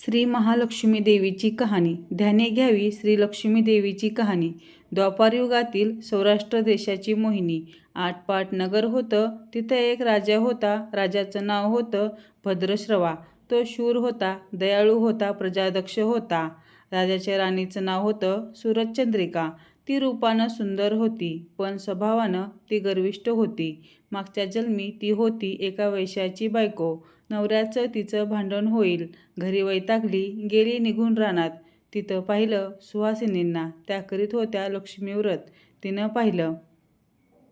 श्री महालक्ष्मी देवीची कहाणी. ध्यानी घ्यावी श्री लक्ष्मी देवीची कहाणी. द्वापारयुगातील सौराष्ट्र देशाची मोहिनी. आटपाट नगर होतं. तिथं एक राजा होता. राजाचं नाव होतं भद्रश्रवा. तो शूर होता, दयाळू होता, प्रजादक्ष होता. राजाच्या राणीचं नाव होतं सूरजचंद्रिका. ती रूपानं सुंदर होती, पण स्वभावानं ती गर्विष्ठ होती. मागच्या जन्मी ती होती एका वैश्याची बायको. नवऱ्याचं तिचं भांडण होईल. घरी वैतागली, गेली निघून रानात. तिथं पाहिलं सुहासिनींना. त्या करीत होत्या लक्ष्मीव्रत. तिनं पाहिलं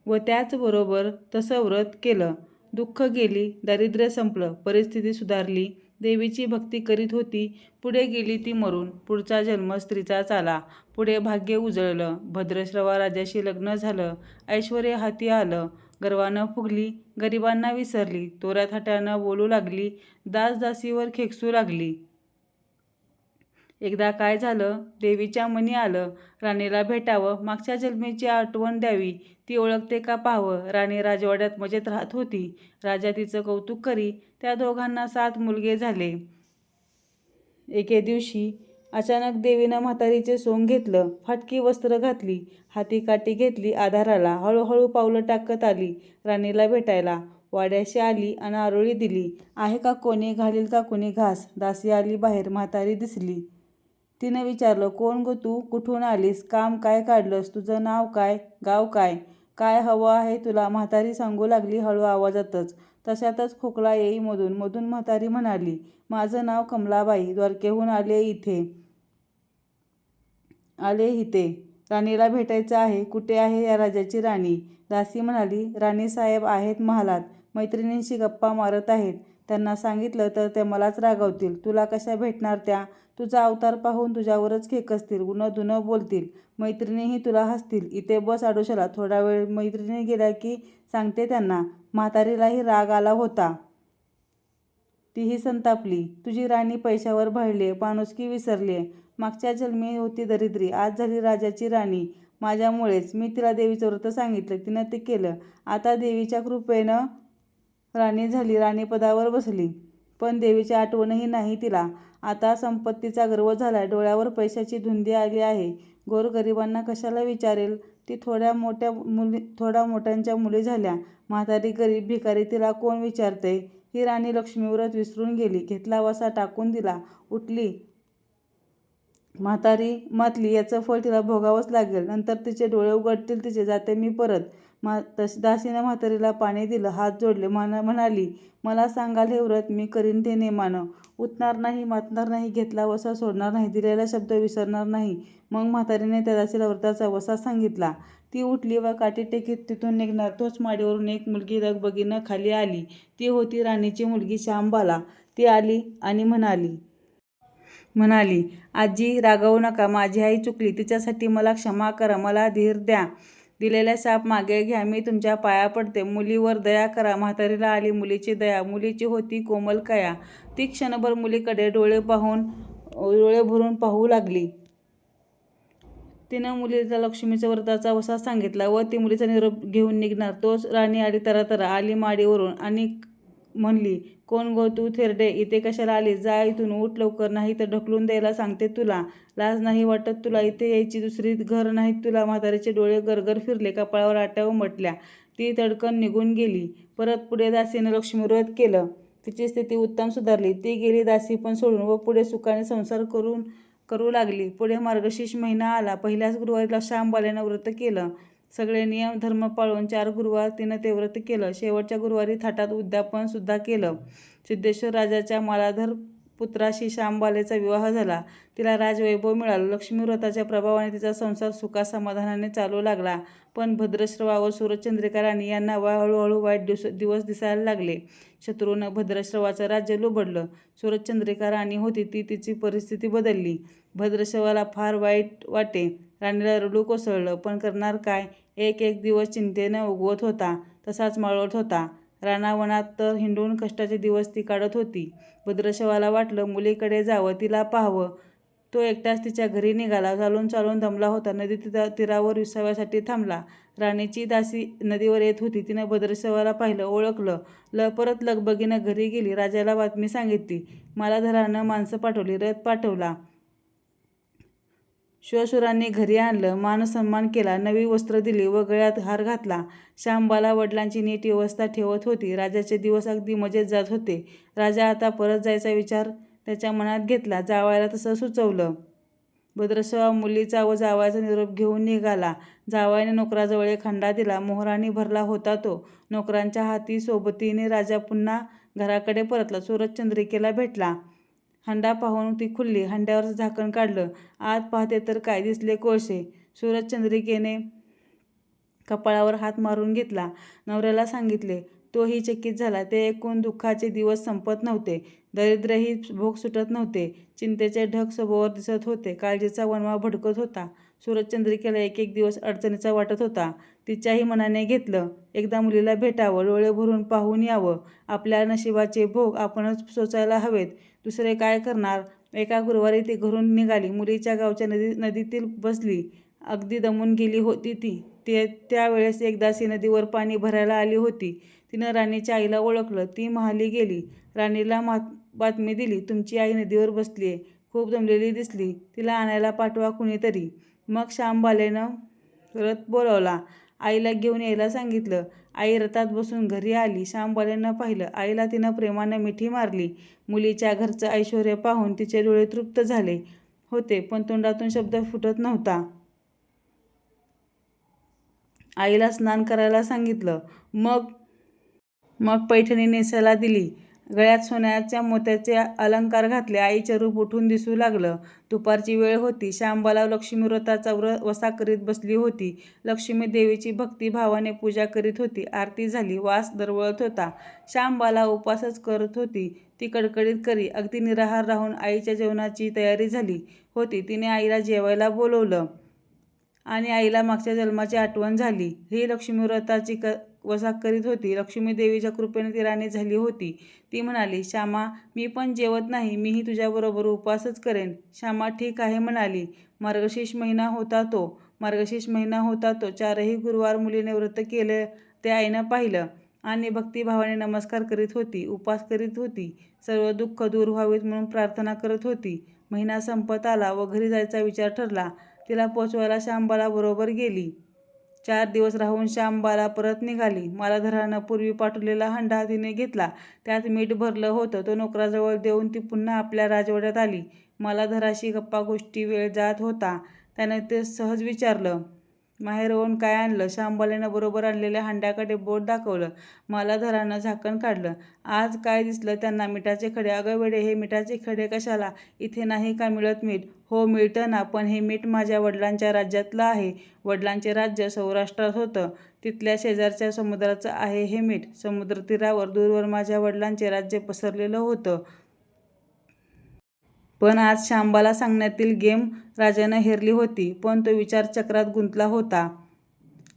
व त्याचबरोबर तसं व्रत केलं. दुःख गेली, दारिद्र्य संपलं, परिस्थिती सुधारली. देवीची भक्ती करीत होती. पुढे गेली ती मरून. पुढचा जन्म स्त्रीचाच आला. पुढे भाग्य उजळलं. भद्रश्रवा राजाशी लग्न झालं. ऐश्वर्य हाती आलं. गर्वानं फुगली, गरिबांना विसरली. तोऱ्या थाट्यानं बोलू लागली, दासदासीवर खेकसू लागली. एकदा काय झालं, देवीच्या मनी आलं राणीला भेटावं, मागच्या जन्मीची आठवण द्यावी, ती ओळखते का पाहावं. राणी राजवाड्यात मजेत राहत होती. राजा तिचं कौतुक करी. त्या दोघांना 7 मुलगे झाले. एके दिवशी अचानक देवीनं म्हातारीचे सोंग घेतलं. फाटकी वस्त्र घातली, हाती काठी घेतली आधाराला. हळूहळू पावलं टाकत आली राणीला भेटायला. वाड्याशी आली अन आरोळी दिली. आहे का कोणी, घालील का कोणी घास. दासी आली बाहेर. म्हातारी दिसली. तिनं विचारलं, कोण गो तू, कुठून आलीस, काम काय काढलंस, तुझं नाव काय, गाव काय, काय हवं आहे तुला. म्हातारी सांगू लागली हळू आवाजातच. तशातच खोकला येई मधून. मधून म्हातारी म्हणाली, माझं नाव कमलाबाई, द्वारकेहून आले इथे. राणीला भेटायचं आहे. कुठे आहे या राजाची राणी. दासी म्हणाली, राणीसाहेब आहेत महालात, मैत्रिणींशी गप्पा मारत आहेत. त्यांना सांगितलं तर ते मलाच रागवतील. तुला कशा भेटणार त्या. तुझा अवतार पाहून तुझ्यावरच खेकसतील, उनं बोलतील. मैत्रिणीही तुला हसतील. इथे बस आडोशाला. थोडा वेळ मैत्रिणी गेल्या की सांगते त्यांना. म्हातारीलाही राग आला होता. तीही संतापली. तुझी राणी पैशावर भाळलीये, माणुसकी विसरलीये. मागच्या जन्मी होती दरिद्री, आज झाली राजाची राणी. माझ्यामुळेच. मी तिला देवीचं व्रत सांगितलं, तिनं ते केलं. आता देवीच्या कृपेनं राणी झाली, राणीपदावर बसली. पण देवीची आठवणही नाही तिला. आता संपत्तीचा गर्व झाला. डोळ्यावर पैशाची धुंदी आली आहे. गोरगरिबांना कशाला विचारेल. ती थोड्या मोठ्यांच्या मुली झाल्या. म्हातारी गरीब भिकारी, तिला कोण विचारतंय. ही राणी लक्ष्मीव्रत विसरून गेली. घेतला वसा टाकून दिला. उठली. म्हातारी मातली. याचं फळ तिला भोगावंच लागेल. नंतर तिचे डोळे उघडतील तिचे. जाते मी परत. दासीनं म्हातारीला पाणी दिलं. हात जोडले. म्हणाली, मला सांगाल हे व्रत मी करीन ते नेमानं. उठणार नाही, मातणार नाही, घेतला वसा सोडणार नाही, दिलेला शब्द विसरणार नाही. मग म्हातारीने त्या दासीला व्रताचा वसा सांगितला. ती उठली व काठी टेकीत तिथून निघणार. तोच माडीवरून एक मुलगी लगबगीनं खाली आली. ती होती राणीची मुलगी श्यामबाला. ती आली आणि म्हणाली, आजी रागवू नका. माझी आई चुकली. तिच्यासाठी मला क्षमा करा. मला धीर द्या. दिलेला शाप मागे घ्या. मी तुमच्या पाया पडते. मुलीवर दया करा. म्हातारीला आली मुलीची दया. मुलीची होती कोमल काया. ती क्षणभर मुलीकडे डोळे भरून पाहू लागली. तिनं मुलीला लक्ष्मीच्या व्रताचा वसा सांगितला व ती मुलीचा निरोप घेऊन निघणार. तोच राणी आली तरातरा. आली माडीवरून आणि म्हणली, कोण गो तू थेरडे, इथे कशाला आलीस. जा इथून, उठ लवकर, नाही तर ढकलून द्यायला सांगते तुला. लाज नाही वाटत तुला इथे यायची. दुसरी घर नाहीत तुला. म्हातारीचे डोळे गरगर फिरले. कपाळावर आट्या उमटल्या. ती तडकन निघून गेली. परत पुढे दासीनं लक्ष्मीव्रत केलं. तिची स्थिती उत्तम सुधारली. ती गेली दासी पण सोडून व पुढे सुखाने संसार करू लागली. पुढे मार्गशीर्ष महिना आला. पहिल्याच गुरुवारीला श्यामबालेनं व्रत केलं. सगळे नियम धर्म पाळून 4 गुरुवार तिनं ते व्रत केलं. शेवटच्या गुरुवारी थाटात उद्यापन सुद्धा केलं. सिद्धेश्वर राजाच्या मालाधर पुत्राशी श्यामबालेचा विवाह झाला. तिला राजवैभव मिळालं. लक्ष्मीव्रताच्या प्रभावाने तिचा संसार सुखासमाधानाने चालू लागला. पण भद्रश्रवा व सूरजचंद्रिका राणी यांना हळूहळू वाईट दिवस दिसायला लागले. शत्रूनं भद्रश्रवाचं राज्य लुबडलं. सूरजचंद्रिका राणी होती ती तिची परिस्थिती बदलली. भद्रश्रवाला फार वाईट वाटे. राणीला रडू कोसळलं. पण करणार काय. एक दिवस चिंतेनं उगवत होता, तसाच मावळत होता. रानावनात तर हिंडून कष्टाचे दिवस ती काढत होती. भद्रश्रवाला वाटलं मुलीकडे जावं, तिला पाहावं. तो एकटाच तिच्या घरी निघाला. चालून चालून दमला होता. नदी तीरावर विसाव्यासाठी थांबला. राणीची दासी नदीवर येत होती. तिनं भद्रसेवाला पाहिलं, ओळखलं. परत लगबगीनं घरी गेली. राजाला बातमी सांगितली. मालाधरानं माणसं पाठवली, रथ पाठवला. श्वशुरांनी घरी आणलं, मानसन्मान केला, नवी वस्त्र दिली व गळ्यात हार घातला. श्यामबाला वडिलांची नीट व्यवस्था ठेवत होती. राजाचे दिवस अगदी मजेत जात होते. राजा आता परत जायचा विचार त्याच्या मनात घेतला. जावयाला तसं सुचवलं. भद्रसेवा मुलीचा व जावयाचा निरोप घेऊन निघाला. जावयाने नोकराजवळ एक हंडा दिला. मोहराने भरला होता तो. नोकरांच्या हाती सोबतीने राजा पुन्हा घराकडे परतला. सूरजचंद्रिकेला भेटला. हंडा पाहून ती खुलली. हंड्यावरचं झाकण काढलं. आत पाहते तर काय दिसले कोळसे. सूरजचंद्रिकेने कपाळावर हात मारून घेतला. नवऱ्याला सांगितले. तोही चकित झाला. ते ऐकून दुःखाचे दिवस संपत नव्हते. दारिद्र्यही भोग सुटत नव्हते. चिंतेचे ढग सभोवर दिसत होते. काळजीचा वणवा भडकत होता. सूरजचंद्रिकेला एक एक दिवस अडचणीचा वाटत होता. तिच्याही मनाने घेतलं. एकदा मुलीला भेटावं, डोळे भरून पाहून यावं. आपल्या नशिबाचे भोग आपणच सोसायला हवेत. दुसरे काय करणार? एका गुरुवारी ती घरून निघाली. मुलीच्या गावच्या नदीतील बसली. अगदी दमून गेली होती ती. त्यावेळेस एक दासी नदीवर पाणी भरायला आली होती. तिनं राणीच्या आईला ओळखलं. ती महाली गेली. राणीला बातमी दिली. तुमची आई नदीवर बसलीये. खूप दमलेली दिसली. तिला आणायला पाठवा कुणीतरी. मग श्यामबालेनं रथ बोलावला. आईला घेऊन यायला सांगितलं. आई रथात बसून घरी आली. श्यामबालेनं पाहिलं. आईला तिनं प्रेमानं मिठी मारली. मुलीच्या घरचं ऐश्वर्य पाहून तिचे डोळे तृप्त झाले होते, पण तोंडातून शब्द फुटत नव्हता. आईला स्नान करायला सांगितलं. मग पैठणी नेसायला दिली. गळ्यात सोन्याच्या मोत्याचे अलंकार घातले. आईचे रूप उठून दिसू लागलं. दुपारची वेळ होती. श्यामबाला लक्ष्मी व्रताचा वसा करीत बसली होती. लक्ष्मी देवीची भक्तिभावाने पूजा करीत होती. आरती झाली. वास दरवळत होता. श्यामबाला उपासच करत होती. ती कडकडीत करी. अगदी निराहार राहून आईच्या जेवणाची तयारी झाली होती. तिने आईला जेवायला बोलवलं आणि आईला मागच्या जन्माची आठवण झाली. ही लक्ष्मी व्रताची वसा करीत होती. लक्ष्मी देवीच्या कृपेने ती राणी झाली होती. ती म्हणाली, श्यामा, मी पण जेवत नाही. मीही तुझ्याबरोबर उपवासच करेन. श्यामा ठीक आहे म्हणाली. मार्गशीर्ष महिना होता तो. 4ही गुरुवार मुलीने व्रत केलं ते आईनं पाहिलं आणि भक्तिभावाने नमस्कार करीत होती, उपास करीत होती. सर्व दुःख दूर व्हावीत म्हणून प्रार्थना करत होती. महिना संपत आला व घरी जायचा विचार ठरला. तिला पोचवायला श्यामबाला बरोबर गेली. 4 दिवस राहून श्यामबाला परत निघाली. मालाधरानं पूर्वी पाठवलेला हंडा तिने घेतला. त्यात मीठ भरलं होतं. तो नोकराजवळ देऊन ती पुन्हा आपल्या राजवाड्यात आली. मालाधराशी गप्पा गोष्टी वेळ जात होता. त्याने ते सहज विचारलं, माहेरहून काय आणलं? श्यामबालेनं बरोबर आणलेल्या हंड्याकडे बोट दाखवलं. मालाधरानं झाकण काढलं. आज काय दिसलं त्यांना? मिठाचे खडे. अगं वेडे, हे मिठाचे खडे कशाला? इथे नाही का मिळत मीठ? हो मिळतं ना, पण हे मीठ माझ्या वडिलांच्या राज्यातलं आहे. वडिलांचे राज्य सौराष्ट्रात होतं. तिथल्या शेजारच्या समुद्राचं आहे हे मीठ. समुद्रतीरावर दूरवर माझ्या वडिलांचे राज्य पसरलेलं होतं. पण आज श्यामबाला सांगण्यातील गेम राजानं हेरली होती. पण तो विचारचक्रात गुंतला होता.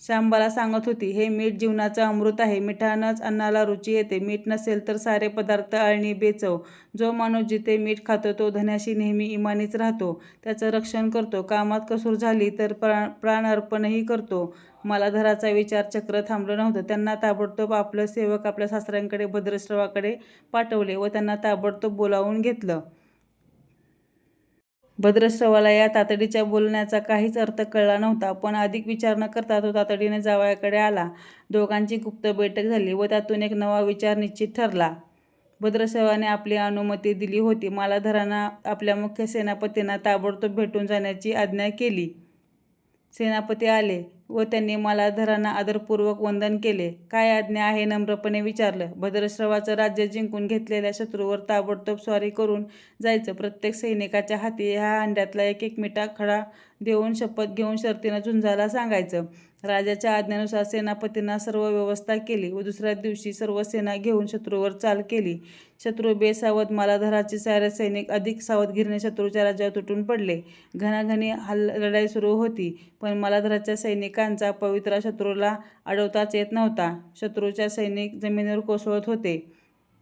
श्यामबाला सांगत होती, हे मीठ जीवनाचं अमृत आहे. मिठानंच अन्नाला रुची येते. मीठ नसेल तर सारे पदार्थ अळणी, बेचव. जो माणूस जिथे मीठ खातो तो धन्याशी नेहमी इमानीच राहतो. त्याचं रक्षण करतो. कामात कसूर झाली तर प्राण अर्पणही करतो. मालाधराचा विचारचक्र थांबलं नव्हतं. त्यांना ताबडतोब आपलं सेवक आपल्या सासऱ्यांकडे भद्रश्रवाकडे पाठवले व त्यांना ताबडतोब बोलावून घेतलं. भद्रश्रवाला या तातडीच्या बोलण्याचा काहीच अर्थ कळला नव्हता. पण अधिक विचार न करता तो तातडीने जावयाकडे आला. दोघांची गुप्त बैठक झाली व त्यातून एक नवा विचार निश्चित ठरला. भद्रश्रवाने आपली अनुमती दिली होती. मालाधरानं आपल्या मुख्य सेनापतींना ताबडतोब भेटून जाण्याची आज्ञा केली. सेनापती आले व त्यांनी मालाधरांना आदरपूर्वक वंदन केले. काय आज्ञा आहे? नम्रपणे विचारलं. भद्रश्रवाचं राज्य जिंकून घेतलेल्या शत्रूवर ताबडतोब स्वारी करून जायचं. प्रत्येक सैनिकाच्या हाती ह्या हंड्यातला एक मिठा खडा देऊन शपथ घेऊन शर्तीनं झुंजायला सांगायचं. राजाच्या आज्ञेनुसार सेनापतींना सर्व व्यवस्था केली व दुसऱ्या दिवशी सर्व सेना घेऊन शत्रूवर चाल केली. शत्रू बेसावध. मालाधराचे सारे सैनिक अधिक सावधगिरीने शत्रूच्या राज्यावर तुटून पडले. घणाघणी लढाई सुरू होती, पण मालाधराच्या सैनिकांचा पवित्रा शत्रूला अडवताच येत नव्हता. शत्रूच्या सैनिक जमिनीवर कोसळत होते.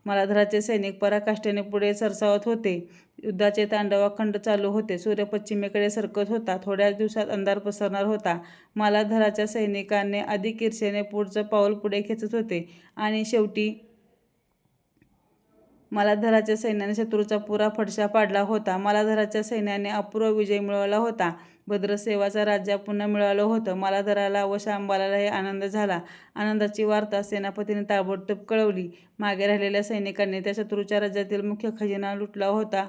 मालाधराचे सैनिक पराकाष्ठेने पुढे सरसावत होते. युद्धाचे तांडव अखंड चालू होते. सूर्य पश्चिमेकडे सरकत होता. थोड्याच दिवसात अंधार पसरणार होता. मालाधराच्या सैनिकांनी अधिक ईर्षेने पुढचं पाऊल पुढे खेचत होते आणि शेवटी मालाधराच्या सैन्याने शत्रूचा पुरा फडशा पाडला होता. मालाधराच्या सैन्याने अपूर्व विजय मिळवला होता. भद्रसेवाचं राज्य पुन्हा मिळालं होतं. मालाधराला व शांबालालाही आनंद झाला. आनंदाची वार्ता सेनापतीने ताबडतोब कळवली. मागे राहिलेल्या सैनिकांनी त्या शत्रूच्या राज्यातील मुख्य खजिना लुटला होता.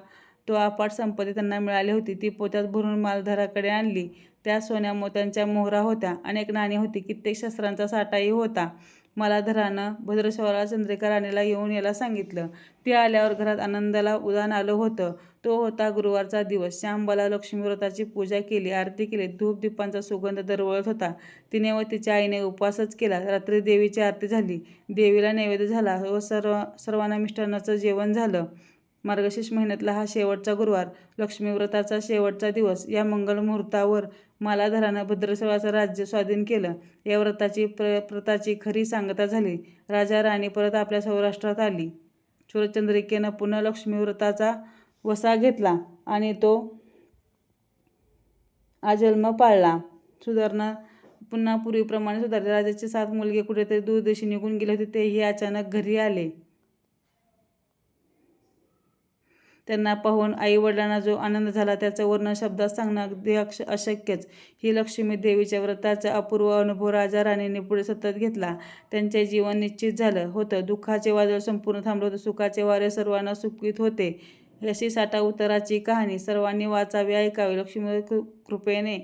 तो अफाट संपत्ती त्यांना मिळाली होती. ती पोत्यात भरून मालाधराकडे आणली. त्यात सोन्या मोत्यांच्या मोहरा होत्या, अनेक नाणी होती, कित्येक शस्त्रांचा साठाही होता. मालाधरानं भद्रसेवाला चंद्रिका राणीला येऊन यायला सांगितलं. ती आल्यावर घरात आनंदाला उधाण आलं होतं. तो होता गुरुवारचा दिवस. शांबाला लक्ष्मीव्रताची पूजा केली, आरती केली. धूप-दीपांचा सुगंध दरवळत होता. तिने व तिच्या आईने उपवासच केला. रात्री देवीची आरती झाली. देवीला नैवेद्य झाला व सर्वांना मिष्टान्नाचं जेवण झालं. मार्गशीर्ष महिन्यातला हा शेवटचा गुरुवार, लक्ष्मीव्रताचा शेवटचा दिवस. या मंगल मुहूर्तावर मालाधरानं भद्रसेवाचं राज्य स्वाधीन केलं. या व्रताची प्रताची खरी सांगता झाली. राजा राणी परत आपल्या सौराष्ट्रात आली. सूर्यचंद्रिकेनं पुन्हा लक्ष्मीव्रताचा वसा घेतला आणि तो आजन्म पाळला. सुधारणा पुन्हा पूर्वीप्रमाणे सुधारली. राजाचे 7 मुलगे कुठेतरी दूरदेशी निघून गेले होते. तेही अचानक घरी आले. त्यांना पाहून आई-वडिलांना जो आनंद झाला त्याचं वर्णन शब्दात सांगणं अगदी अशक्यच. ही लक्ष्मी देवीच्या व्रताचा अपूर्व अनुभव राजा राणींनी पुढे सतत घेतला. त्यांचे जीवन निश्चित झालं होतं. दुःखाचे वादळ संपूर्ण थांबलं होतं. सुखाचे वारे सर्वांना सुखवीत होते. अशी साठा उताराची कहाणी सर्वांनी वाचावी, ऐकावी. लक्ष्मी कृपेने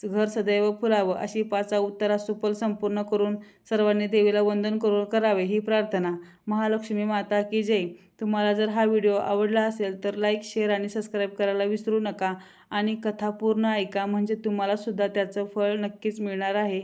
घर सदैव फुलावं अशी 5 उत्तरा सुफल संपूर्ण करून सर्वांनी देवीला वंदन करावे ही प्रार्थना. महालक्ष्मी माता की जय. तुम्हाला जर हा व्हिडिओ आवडला असेल तर लाईक, शेअर आणि सबस्क्राईब करायला विसरू नका आणि कथा पूर्ण ऐका, म्हणजे तुम्हाला सुद्धा त्याचं फळ नक्कीच मिळणार आहे.